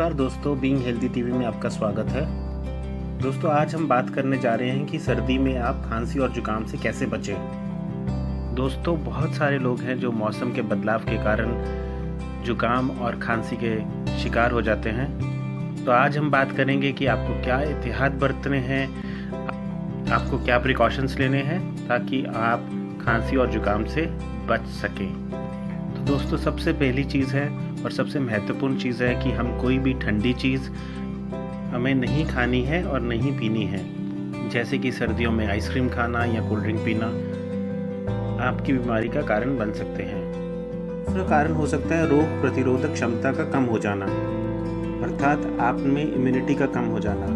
नमस्कार दोस्तों, being healthy TV में आपका स्वागत है। दोस्तों, आज हम बात करने जा रहे हैं कि सर्दी में आप खांसी और जुकाम से कैसे बचें। दोस्तों, बहुत सारे लोग हैं जो मौसम के बदलाव के कारण जुकाम और खांसी के शिकार हो जाते हैं। तो आज हम बात करेंगे कि आपको क्या एहतियात बरतने हैं, आपको क्या प्रिकॉशंस लेने हैं ताकि आप खांसी और जुकाम से बच सकें। तो दोस्तों, सबसे पहली चीज़ है और सबसे महत्वपूर्ण चीज़ है कि हम कोई भी ठंडी चीज़ हमें नहीं खानी है और नहीं पीनी है। जैसे कि सर्दियों में आइसक्रीम खाना या कोल्ड ड्रिंक पीना आपकी बीमारी का कारण बन सकते हैं। दूसरा कारण हो सकता है रोग प्रतिरोधक क्षमता का कम हो जाना, अर्थात आप में इम्यूनिटी का कम हो जाना।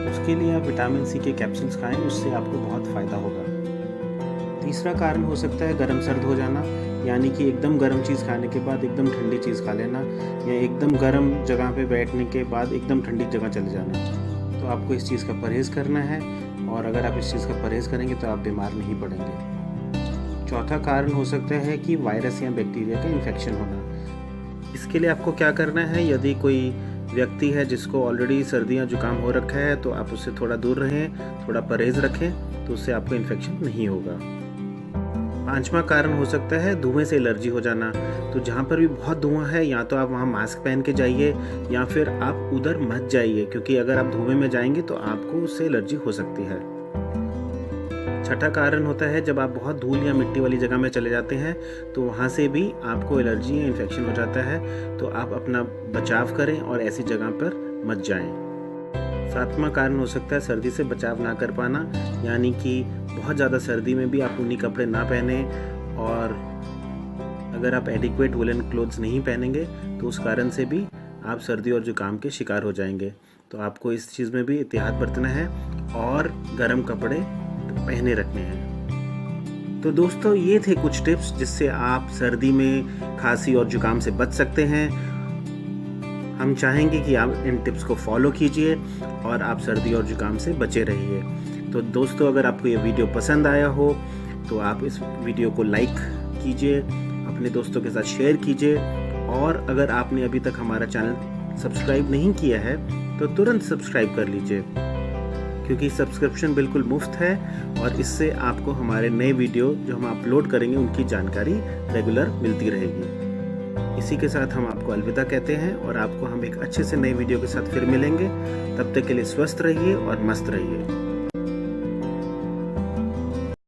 उसके लिए आप विटामिन सी के कैप्सूल्स खाएं, उससे आपको बहुत फ़ायदा होगा। तीसरा कारण हो सकता है गर्म सर्द हो जाना, यानी कि एकदम गर्म चीज़ खाने के बाद एकदम ठंडी चीज़ खा लेना, या एकदम गर्म जगह पे बैठने के बाद एकदम ठंडी जगह चले जाना। तो आपको इस चीज़ का परहेज़ करना है, और अगर आप इस चीज़ का परहेज़ करेंगे तो आप बीमार नहीं पड़ेंगे। चौथा कारण हो सकता है कि वायरस या बैक्टीरिया का इन्फेक्शन होना। इसके लिए आपको क्या करना है, यदि कोई व्यक्ति है जिसको ऑलरेडी सर्दी या जुकाम हो रखा है तो आप उससे थोड़ा दूर रहें, थोड़ा परहेज़ रखें, तो उससे आपको इन्फेक्शन नहीं होगा। पांचवा कारण हो सकता है धुएं से एलर्जी हो जाना। तो जहाँ पर भी बहुत धुआं है, या तो आप वहाँ मास्क पहन के जाइए या फिर आप उधर मत जाइए, क्योंकि अगर आप धुएं में जाएंगे तो आपको उससे एलर्जी हो सकती है। छठा कारण होता है जब आप बहुत धूल या मिट्टी वाली जगह में चले जाते हैं तो वहाँ से भी आपको एलर्जी या इन्फेक्शन हो जाता है। तो आप अपना बचाव करें और ऐसी जगह पर मत जाएं। सातवां कारण हो सकता है सर्दी से बचाव ना कर पाना, यानी कि बहुत ज़्यादा सर्दी में भी आप ऊनी कपड़े ना पहने, और अगर आप एडिक्वेट वुलन क्लोथ्स नहीं पहनेंगे तो उस कारण से भी आप सर्दी और जुकाम के शिकार हो जाएंगे। तो आपको इस चीज़ में भी एहतियात बरतना है और गर्म कपड़े पहने रखने हैं। तो दोस्तों, ये थे कुछ टिप्स जिससे आप सर्दी में खांसी और जुकाम से बच सकते हैं। हम चाहेंगे कि आप इन टिप्स को फॉलो कीजिए और आप सर्दी और जुकाम से बचे रहिए। तो दोस्तों, अगर आपको ये वीडियो पसंद आया हो तो आप इस वीडियो को लाइक कीजिए, अपने दोस्तों के साथ शेयर कीजिए, और अगर आपने अभी तक हमारा चैनल सब्सक्राइब नहीं किया है तो तुरंत सब्सक्राइब कर लीजिए, क्योंकि सब्सक्रिप्शन बिल्कुल मुफ्त है और इससे आपको हमारे नए वीडियो जो हम अपलोड करेंगे उनकी जानकारी रेगुलर मिलती रहेगी। इसी के साथ हम आपको अलविदा कहते हैं और आपको हम एक अच्छे से नए वीडियो के साथ फिर मिलेंगे। तब तक के लिए स्वस्थ रहिए और मस्त रहिए।